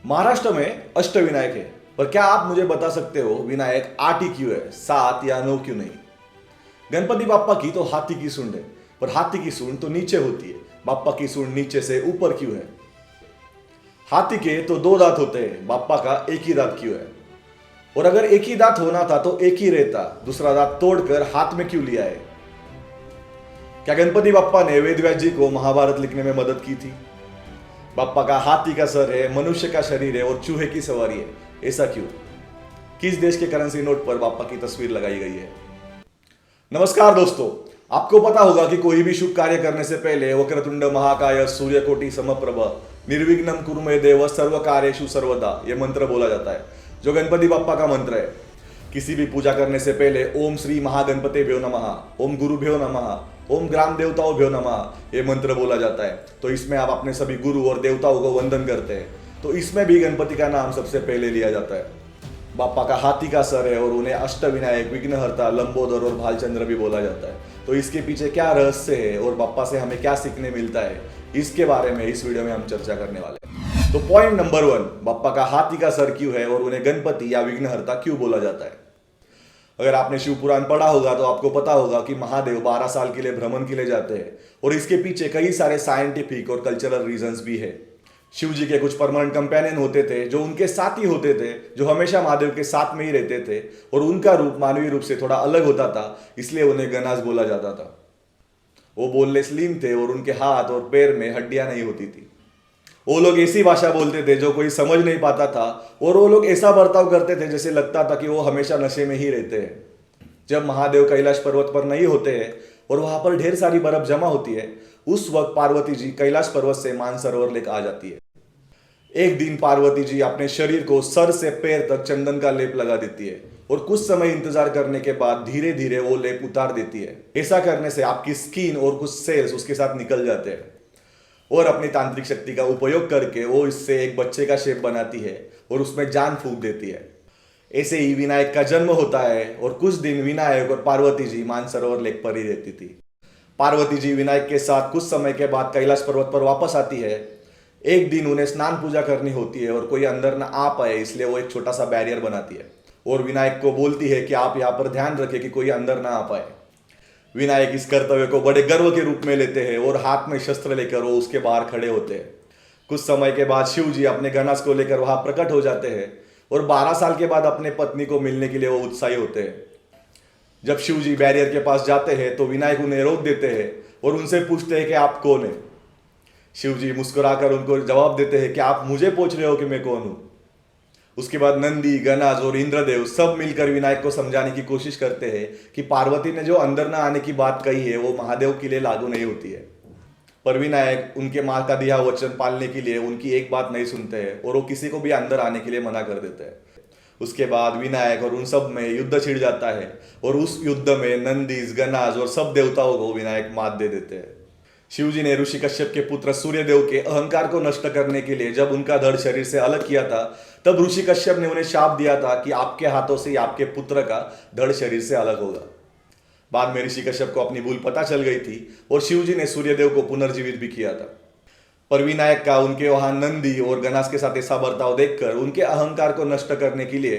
महाराष्ट्र में अष्टविनायक है, पर क्या आप मुझे बता सकते हो विनायक 8 ही क्यों है, 7 या 9 क्यों नहीं? गणपति बाप्पा की तो हाथी की सूंड है, पर हाथी की सूंड तो नीचे होती है, बाप्पा की सूंड नीचे से ऊपर क्यों है? हाथी के तो 2 दांत होते हैं, बाप्पा का एक ही दांत क्यों है? और अगर एक ही दांत होना था तो एक ही रहता, दूसरा दांत तोड़कर हाथ में क्यों लिया है? क्या गणपति बाप्पा ने वेदव्यास जी को महाभारत लिखने में मदद की थी? बाप्पा का हाथी का सर है, मनुष्य का शरीर है और चूहे की सवारी है, ऐसा क्यों? किस देश के करेंसी नोट पर बाप्पा की तस्वीर लगाई गई है? नमस्कार दोस्तों, आपको पता होगा कि कोई भी शुभ कार्य करने से पहले वक्रतुंड महाकाय सूर्यकोटि समप्रभ निर्विघ्नं कुरु मे देव सर्व कार्येषु सर्वदा ये मंत्र बोला जाता है, जो गणपति बाप्पा का मंत्र है। किसी भी पूजा करने से पहले ओम श्री महागणपतेभ्यो नमः, ओम गुरुभ्यो नमः, ओम ग्राम देवताओभ्यो नमः ये मंत्र बोला जाता है। तो इसमें आप अपने सभी गुरु और देवताओं को वंदन करते हैं, तो इसमें भी गणपति का नाम सबसे पहले लिया जाता है। बाप्पा का हाथी का सर है और उन्हें अष्टविनायक, विघ्नहर्ता, लंबोदर और भालचंद्र भी बोला जाता है। तो इसके पीछे क्या रहस्य है और बाप्पा से हमें क्या सीखने मिलता है, इसके बारे में इस वीडियो में हम चर्चा करने वाले हैं। तो पॉइंट नंबर 1, बाप्पा का हाथी का सर क्यों है और उन्हें गणपति या विघ्नहर्ता क्यों बोला जाता है? अगर आपने शिव पुराण पढ़ा होगा तो आपको पता होगा कि महादेव 12 साल के लिए भ्रमण के लिए जाते हैं और इसके पीछे कई सारे साइंटिफिक और कल्चरल रीजंस भी है। शिव जी के कुछ परमानेंट कंपेनियन होते थे जो उनके साथ ही होते थे, जो हमेशा महादेव के साथ में ही रहते थे और उनका रूप मानवीय रूप से थोड़ा अलग होता था, इसलिए उन्हें गणास बोला जाता था। वो बोलने स्लिम थे और उनके हाथ और पैर में हड्डियां नहीं होती थी। वो लोग ऐसी भाषा बोलते थे जो कोई समझ नहीं पाता था और वो लोग ऐसा बर्ताव करते थे जैसे लगता था कि वो हमेशा नशे में ही रहते हैं। जब महादेव कैलाश पर्वत पर नहीं होते हैं और वहां पर ढेर सारी बर्फ जमा होती है, उस वक्त पार्वती जी कैलाश पर्वत से मानसरोवर लेकर आ जाती है। एक दिन पार्वती जी अपने शरीर को सर से पैर तक चंदन का लेप लगा देती है और कुछ समय इंतजार करने के बाद धीरे धीरे वो लेप उतार देती है। ऐसा करने से आपकी स्किन और कुछ सेल्स उसके साथ निकल जाते हैं और अपनी तांत्रिक शक्ति का उपयोग करके वो इससे एक बच्चे का शेप बनाती है और उसमें जान फूंक देती है। ऐसे ही विनायक का जन्म होता है और कुछ दिन विनायक और पार्वती जी मानसरोवर लेक पर ही रहती थी। पार्वती जी विनायक के साथ कुछ समय के बाद कैलाश पर्वत पर वापस आती है। एक दिन उन्हें स्नान पूजा करनी होती है और कोई अंदर ना आ पाए, इसलिए वो एक छोटा सा बैरियर बनाती है और विनायक को बोलती है कि आप यहाँ पर ध्यान रखें कि कोई अंदर ना आ पाए। विनायक इस कर्तव्य को बड़े गर्व के रूप में लेते हैं और हाथ में शस्त्र लेकर वो उसके बाहर खड़े होते हैं। कुछ समय के बाद शिव जी अपने गणेश को लेकर वहां प्रकट हो जाते हैं और 12 साल के बाद अपने पत्नी को मिलने के लिए वो उत्साही होते हैं। जब शिव जी बैरियर के पास जाते हैं तो विनायक उन्हें रोक देते हैं और उनसे पूछते हैं कि आप कौन है। शिव जी मुस्कुराकर उनको जवाब देते हैं कि आप मुझे पूछ रहे हो कि मैं कौन हूं। उसके बाद नंदी, गणाज और इंद्रदेव सब मिलकर विनायक को समझाने की कोशिश करते हैं कि पार्वती ने जो अंदर ना आने की बात कही है वो महादेव के लिए लागू नहीं होती है। पर विनायक उनके माँ का दिया वचन पालने के लिए उनकी एक बात नहीं सुनते हैं और वो किसी को भी अंदर आने के लिए मना कर देते हैं। उसके बाद विनायक और उन सब में युद्ध छिड़ जाता है और उस युद्ध में नंदीज, गणाज और सब देवताओं को विनायक मात दे देते हैं। शिव जी ने ऋषि कश्यप के पुत्र सूर्यदेव के अहंकार को नष्ट करने के लिए जब उनका धड़ शरीर से अलग किया था, तब ऋषि कश्यप ने उन्हें शाप दिया था कि आपके हाथों से आपके पुत्र का धड़ शरीर से अलग होगा। बाद में ऋषि कश्यप को अपनी भूल पता चल गई थी और शिव जी ने सूर्यदेव को पुनर्जीवित भी किया था। पर विनायक का उनके वहां नंदी और गणास के साथ ऐसा बर्ताव देखकर उनके अहंकार को नष्ट करने के लिए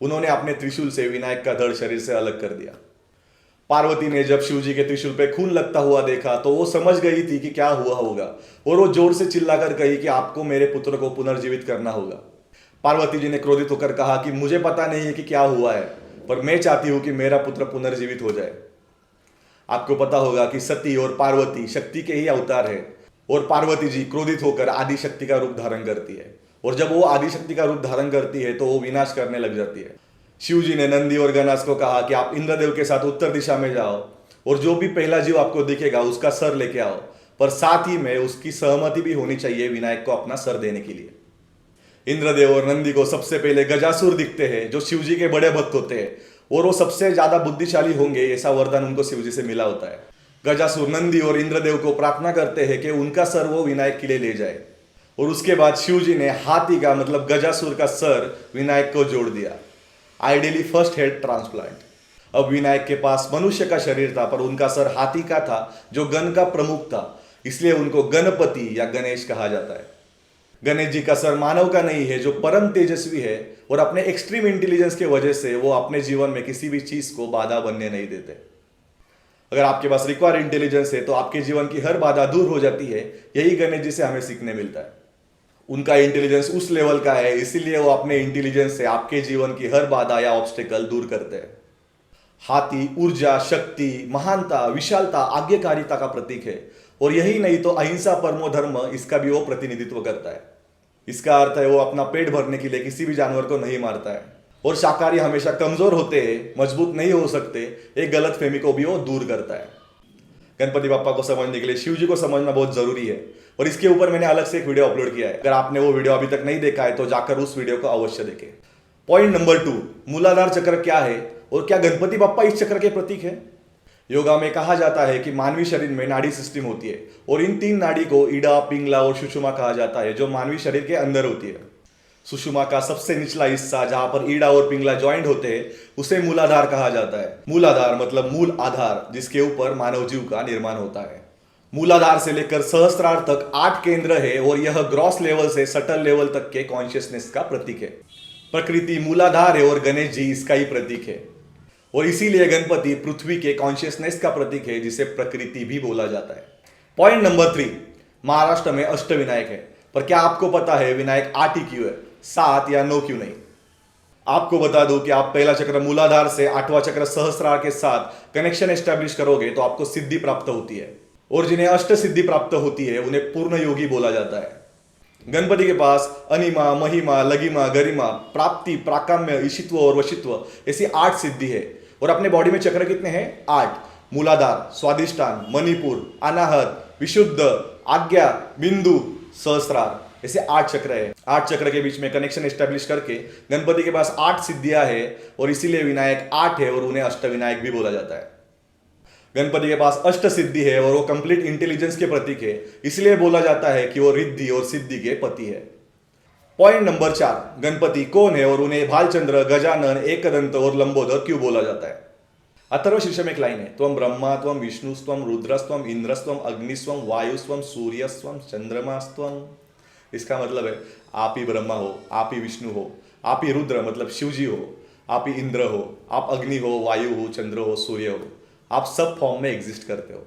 उन्होंने अपने त्रिशूल से विनायक का धड़ शरीर से अलग कर दिया। पार्वती ने जब शिव जी के त्रिशूल पे खून लगता हुआ देखा तो वो समझ गई थी कि क्या हुआ होगा और वो जोर से चिल्लाकर कही कि आपको मेरे पुत्र को पुनर्जीवित करना होगा। पार्वती जी ने क्रोधित होकर कहा कि मुझे पता नहीं है कि क्या हुआ है, पर मैं चाहती हूं कि मेरा पुत्र पुनर्जीवित हो जाए। आपको पता होगा कि सती और पार्वती शक्ति के ही अवतार है और पार्वती जी क्रोधित होकर आदि शक्ति का रूप धारण करती है और जब वो आदि शक्ति का रूप धारण करती है तो वो विनाश करने लग जाती है। शिव जी ने नंदी और गणास को कहा कि आप इंद्रदेव के साथ उत्तर दिशा में जाओ और जो भी पहला जीव आपको दिखेगा उसका सर लेके आओ, पर साथ ही में उसकी सहमति भी होनी चाहिए विनायक को अपना सर देने के लिए। इंद्रदेव और नंदी को सबसे पहले गजासुर दिखते हैं जो शिव जी के बड़े भक्त होते हैं और वो सबसे ज्यादा बुद्धिशाली होंगे, ऐसा वरदान उनको शिव जी से मिला होता है। गजासुर नंदी और इंद्रदेव को प्रार्थना करते हैं कि उनका सर वो विनायक के लिए ले जाए और उसके बाद शिव जी ने हाथी का मतलब गजासुर का सर विनायक को जोड़ दिया। Ideally first head transplant. अब विनायक के पास मनुष्य का शरीर था पर उनका सर हाथी का था जो गण का प्रमुख था, इसलिए उनको गणपति या गणेश कहा जाता है। गणेश जी का सर मानव का नहीं है जो परम तेजस्वी है और अपने एक्सट्रीम इंटेलिजेंस के वजह से वो अपने जीवन में किसी भी चीज को बाधा बनने नहीं देते। अगर आपके पास रिक्वायर्ड इंटेलिजेंस है तो आपके जीवन की हर बाधा दूर हो जाती है। यही गणेश जी से हमें सीखने मिलता है। उनका इंटेलिजेंस उस लेवल का है, इसीलिए वो अपने इंटेलिजेंस से आपके जीवन की हर बाधा या ऑब्स्टेकल दूर करते हैं। हाथी ऊर्जा, शक्ति, महानता, विशालता, आज्ञाकारिता का प्रतीक है और यही नहीं तो अहिंसा परमो धर्म, इसका भी वो प्रतिनिधित्व करता है। इसका अर्थ है वो अपना पेट भरने के लिए किसी भी जानवर को नहीं मारता है। और शाकाहारी हमेशा कमजोर होते हैं, मजबूत नहीं हो सकते, एक गलत फहमी को भी वो दूर करता है। गणपति बाप्पा को समझने के लिए शिव जी को समझना बहुत जरूरी है और इसके ऊपर मैंने अलग से एक वीडियो अपलोड किया है। अगर आपने वो वीडियो अभी तक नहीं देखा है तो जाकर उस वीडियो को अवश्य देखें। पॉइंट नंबर 2, मूलाधार चक्र क्या है और क्या गणपति बाप्पा इस चक्र के प्रतीक है? योगा में कहा जाता है कि मानवीय शरीर में नाड़ी सिस्टम होती है और इन 3 नाड़ी को ईडा, पिंगला और सुषुम्ना कहा जाता है, जो मानवीय शरीर के अंदर होती है। सुषुम्ना का सबसे निचला हिस्सा जहां पर ईडा और पिंगला ज्वाइंट होते हैं उसे मूलाधार कहा जाता है। मूलाधार मतलब मूल आधार, जिसके ऊपर मानव जीव का निर्माण होता है। मूलाधार से लेकर सहस्त्रार तक 8 केंद्र है और यह ग्रॉस लेवल से सटल लेवल तक के कॉन्शियसनेस का प्रतीक है। प्रकृति मूलाधार है और गणेश जी इसका ही प्रतीक है और इसीलिए गणपति पृथ्वी के कॉन्शियसनेस का प्रतीक है, जिसे प्रकृति भी बोला जाता है। पॉइंट नंबर 3, महाराष्ट्र में अष्टविनायक है, पर क्या आपको पता है विनायक 8 ही क्यों है, 7 या 9 क्यों नहीं? आपको बता दूं कि आप पहला चक्र मूलाधार से 8वां चक्र सहस्त्रार के साथ कनेक्शन एस्टेब्लिश करोगे तो आपको सिद्धि प्राप्त होती है और जिन्हें अष्ट सिद्धि प्राप्त होती है उन्हें पूर्ण योगी बोला जाता है। गणपति के पास अनिमा, महिमा, लगिमा, गरिमा, प्राप्ति, प्राकाम्य, ईशित्व और वशित्व ऐसी 8 सिद्धि है और अपने बॉडी में चक्र कितने हैं? 8। मूलाधार, स्वादिष्ठान, मणिपुर, अनाहत, विशुद्ध, आज्ञा, बिंदु, सहस्त्रार, ऐसे 8 चक्र है। 8 चक्र के बीच में कनेक्शन एस्टेब्लिश करके गणपति के पास 8 सिद्धियां है और इसीलिए विनायक 8 है और उन्हें अष्टविनायक भी बोला जाता है। गणपति के पास अष्ट सिद्धि है और वो कंप्लीट इंटेलिजेंस के प्रतीक है, इसलिए बोला जाता है कि वो रिद्धि और सिद्धि के पति है। पॉइंट नंबर 4, गणपति कौन है और उन्हें भालचंद्र, गजानन, एकदंत और लंबोदर क्यों बोला जाता है? अथर्वशीर्ष में एक लाइन है, त्वम ब्रह्मा त्वम विष्णुस्त्वम रुद्रस्त्वम इंद्रस्त्वम अग्निस्त्वम वायुस्त्वम सूर्यस्त्वम चंद्रमास्त्वम। इसका मतलब है आप ही ब्रह्मा हो, आप ही विष्णु हो, आप ही रुद्र मतलब शिव जी हो, आप ही इंद्र हो, आप अग्नि हो, वायु हो, चंद्र हो, सूर्य हो, आप सब फॉर्म में एग्जिस्ट करते हो।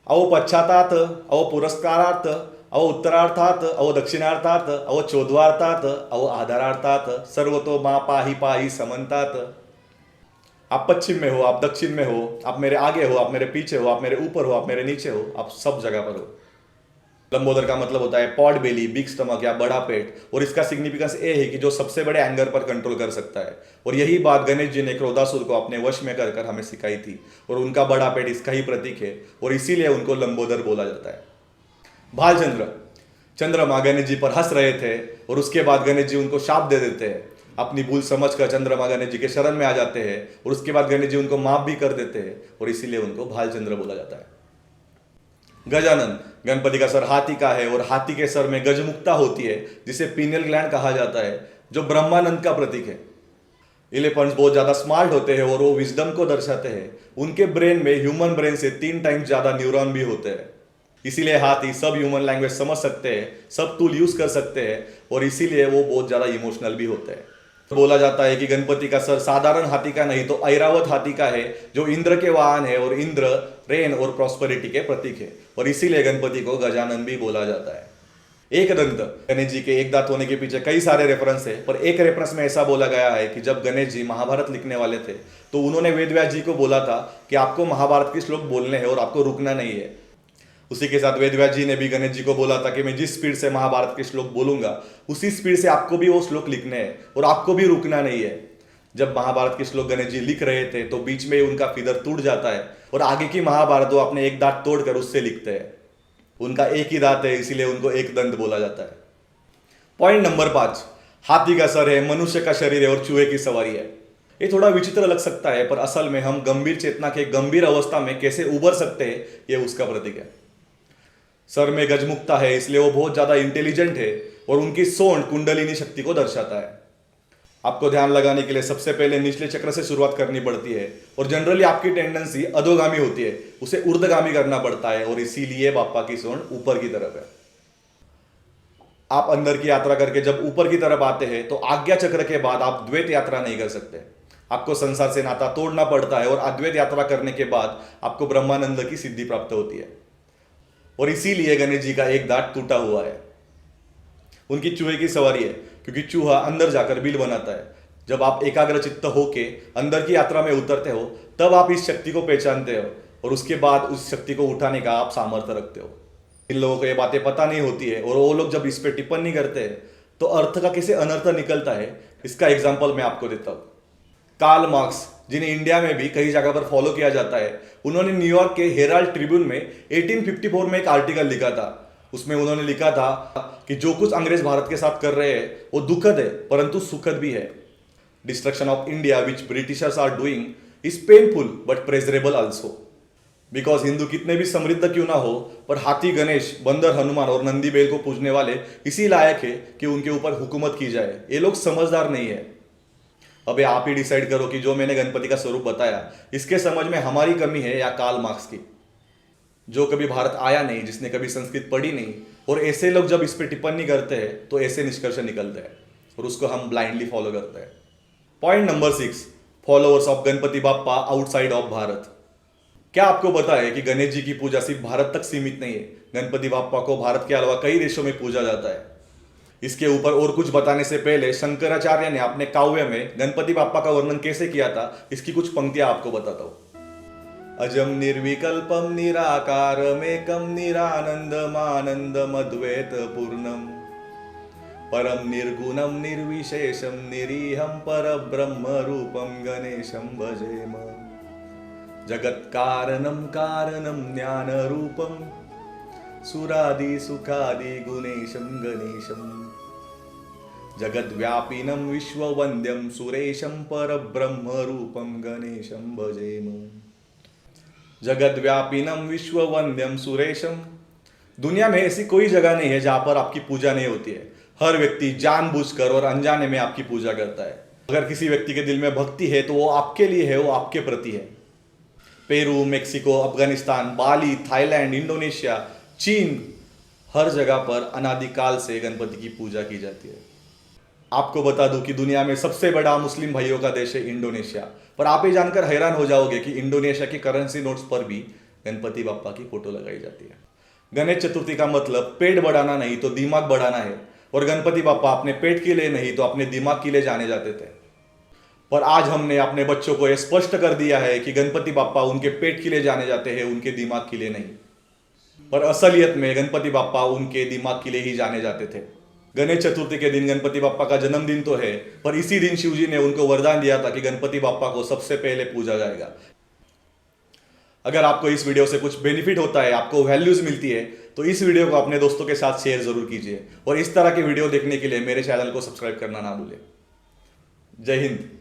अवो पश्चातात्, अवो पुरस्कारार्थ, अवो उत्तरार्थात्, अवो दक्षिणार्थात्, अवो चौद्वार्थात्, अवो आधारार्थात्, सर्वतो मां पाहि पाहि समन्तात्। आप पश्चिम में हो, आप दक्षिण में हो, आप मेरे आगे हो, आप मेरे पीछे हो, आप मेरे ऊपर हो, आप मेरे नीचे हो, आप सब जगह पर हो। लंबोदर का मतलब होता है पॉड बेली, बिग स्टमक या बड़ा पेट और इसका सिग्निफिकेंस ये है कि जो सबसे बड़े एंगर पर कंट्रोल कर सकता है और यही बात गणेश जी ने क्रोधासुर को अपने वश में कर हमें सिखाई थी और उनका बड़ा पेट इसका ही प्रतीक है और इसीलिए उनको लंबोदर बोला जाता है। भालचंद्र, चंद्रमा गणेश जी पर हंस रहे थे और उसके बाद गणेश जी उनको शाप दे देते हैं। अपनी भूल समझकर चंद्रमा गणेश जी के शरण में आ जाते हैं और उसके बाद गणेश जी उनको माफ भी कर देते हैं और इसीलिए उनको भालचंद्र बोला जाता है। गजानन, गणपति का सर हाथी का है और हाथी के सर में गजमुक्ता होती है जिसे पीनियल ग्लैंड कहा जाता है, जो ब्रह्मानंद का प्रतीक है। एलिफेंट्स बहुत ज्यादा स्मार्ट होते हैं और वो विजडम को दर्शाते हैं। उनके ब्रेन में ह्यूमन ब्रेन से 3 टाइम्स ज्यादा न्यूरॉन भी होते हैं, इसीलिए हाथी सब ह्यूमन लैंग्वेज समझ सकते हैं, सब टूल यूज कर सकते हैं और इसीलिए वो बहुत ज्यादा इमोशनल भी होते हैं। बोला जाता है कि गणपति का सर साधारण हाथी का नहीं तो ऐरावत हाथी का है, जो इंद्र के वाहन है और इंद्र रेन और प्रॉस्पेरिटी के प्रतीक है और इसीलिए गणपति को गजानन भी बोला जाता है। एकदंत, गणेश जी के एक दांत होने के पीछे कई सारे रेफरेंस है, पर एक रेफरेंस में ऐसा बोला गया है कि जब गणेश जी महाभारत लिखने वाले थे तो उन्होंने वेदव्यास जी को बोला था कि आपको महाभारत के श्लोक बोलने हैं और आपको रुकना नहीं है। उसी के साथ वेदव्यास जी ने भी गणेश जी को बोला था कि मैं जिस स्पीड से महाभारत के श्लोक बोलूंगा उसी स्पीड से आपको भी वो श्लोक लिखने हैं और आपको भी रुकना नहीं है। जब महाभारत के श्लोक गणेश जी लिख रहे थे तो बीच में उनका फिदर टूट जाता है और आगे की महाभारत वो अपने एक दांत तोड़कर उससे लिखते हैं। उनका एक ही दांत है, इसीलिए उनको एक दंत बोला जाता है। पॉइंट नंबर 5, हाथी का सर है, मनुष्य का शरीर है और चूहे की सवारी है। ये थोड़ा विचित्र लग सकता है, पर असल में हम गंभीर चेतना के गंभीर अवस्था में कैसे उबर सकते हैं ये उसका प्रतीक है। सर में गजमुक्ता है, इसलिए वो बहुत ज्यादा इंटेलिजेंट है और उनकी सोंड कुंडलिनी शक्ति को दर्शाता है। आपको ध्यान लगाने के लिए सबसे पहले निचले चक्र से शुरुआत करनी पड़ती है और जनरली आपकी टेंडेंसी अधोगामी होती है, उसे ऊर्ध्वगामी करना पड़ता है और इसीलिए बाप्पा की सोंड ऊपर की तरफ है। आप अंदर की यात्रा करके जब ऊपर की तरफ आते हैं तो आज्ञा चक्र के बाद आप द्वैत यात्रा नहीं कर सकते। आपको संसार से नाता तोड़ना पड़ता है और अद्वैत यात्रा करने के बाद आपको ब्रह्मानंद की सिद्धि प्राप्त होती है। और इसीलिए गणेश जी का एक दांत टूटा हुआ है। उनकी चूहे की सवारी है, क्योंकि चूहा अंदर जाकर बिल बनाता है। जब आप एकाग्र चित्त होके अंदर की यात्रा में उतरते हो तब आप इस शक्ति को पहचानते हो और उसके बाद उस शक्ति को उठाने का आप सामर्थ्य रखते हो। इन लोगों को ये बातें पता नहीं होती है और वो लोग जब इस पे टिप्पणी करते हैं तो अर्थ का कैसे अनर्थ निकलता है, इसका एग्जाम्पल मैं आपको देता हूँ। कार्ल मार्क्स, जिन्हें इंडिया में भी कई जगह पर फॉलो किया जाता है, उन्होंने न्यूयॉर्क के हेराल्ड ट्रिब्यून में 1854 में एक आर्टिकल लिखा था। उसमें उन्होंने लिखा था कि जो कुछ अंग्रेज भारत के साथ कर रहे हैं वो दुखद है परंतु सुखद भी है। Destruction of India which Britishers are doing is painful but pleasurable also. Because Hindu कितने भी समृद्ध क्यों ना हो, पर हाथी, गणेश, बंदर, हनुमान और नंदी बैल को पूजने वाले इसी लायक है कि उनके ऊपर हुकूमत की जाए। ये लोग समझदार नहीं है। अबे आप ही डिसाइड करो कि जो मैंने गणपति का स्वरूप बताया इसके समझ में हमारी कमी है या कार्ल मार्क्स की। जो कभी भारत आया नहीं, जिसने कभी संस्कृत पढ़ी नहीं, और ऐसे लोग जब इस पे टिप्पणी करते हैं तो ऐसे निष्कर्ष निकलते हैं और उसको हम ब्लाइंडली फॉलो करते हैं। Point number 6, followers of Ganpati Bappa outside of Bharat. क्या आपको पता है कि गणेश जी की पूजा सिर्फ भारत तक सीमित नहीं है? गणपति बाप्पा को भारत के अलावा कई देशों में पूजा जाता है। इसके ऊपर और कुछ बताने से पहले शंकराचार्य ने अपने काव्य में गणपति बाप्पा का वर्णन कैसे किया था, इसकी कुछ पंक्तियां आपको बताता हूं। अजम निर्विकल्पम निराकारमेकम निरानंदमानंदम अद्वैत पूर्णम परम निर्गुणम निर्विशेषम निरीहम परब्रह्म रूपम गणेशम भजेम। जगत कारणम कारणम ज्ञान रूपम सुरादि सुखादि गुणेशम गणेशम। जगत व्यापिनम विश्ववंद्यम सुरेशम परब्रह्म रूपम गणेशम भजेम। जगत व्यापिनम विश्ववंद्यम सुरेशम। दुनिया में ऐसी कोई जगह नहीं है जहां पर आपकी पूजा नहीं होती है। हर व्यक्ति जानबूझकर और अनजाने में आपकी पूजा करता है। अगर किसी व्यक्ति के दिल में भक्ति है तो वो आपके लिए है, वो आपके प्रति है। पेरू, मेक्सिको, अफगानिस्तान, बाली, थाईलैंड, इंडोनेशिया, चीन, हर जगह पर अनादिकाल से गणपति की पूजा की जाती है। आपको बता दूं कि दुनिया में सबसे बड़ा मुस्लिम भाइयों का देश है इंडोनेशिया। पर आप ये जानकर हैरान हो जाओगे कि इंडोनेशिया की करेंसी नोट्स पर भी गणपति बाप्पा की फोटो लगाई जाती है। गणेश चतुर्थी का मतलब पेट बढ़ाना नहीं तो दिमाग बढ़ाना है, और गणपति बाप्पा अपने पेट के लिए नहीं तो अपने दिमाग के लिए जाने जाते थे। पर आज हमने अपने बच्चों को यह स्पष्ट कर दिया है कि गणपति बाप्पा उनके पेट के लिए जाने जाते हैं, उनके दिमाग के लिए नहीं। पर असलियत में गणपति बाप्पा उनके दिमाग के लिए ही जाने जाते थे। गणेश चतुर्थी के दिन गणपति बाप्पा का जन्मदिन तो है, पर इसी दिन शिवजी ने उनको वरदान दिया था कि गणपति बाप्पा को सबसे पहले पूजा जाएगा। अगर आपको इस वीडियो से कुछ बेनिफिट होता है, आपको वैल्यूज मिलती है, तो इस वीडियो को अपने दोस्तों के साथ शेयर जरूर कीजिए। और इस तरह के वीडियो देखने के लिए मेरे चैनल को सब्सक्राइब करना ना भूलें। जय हिंद।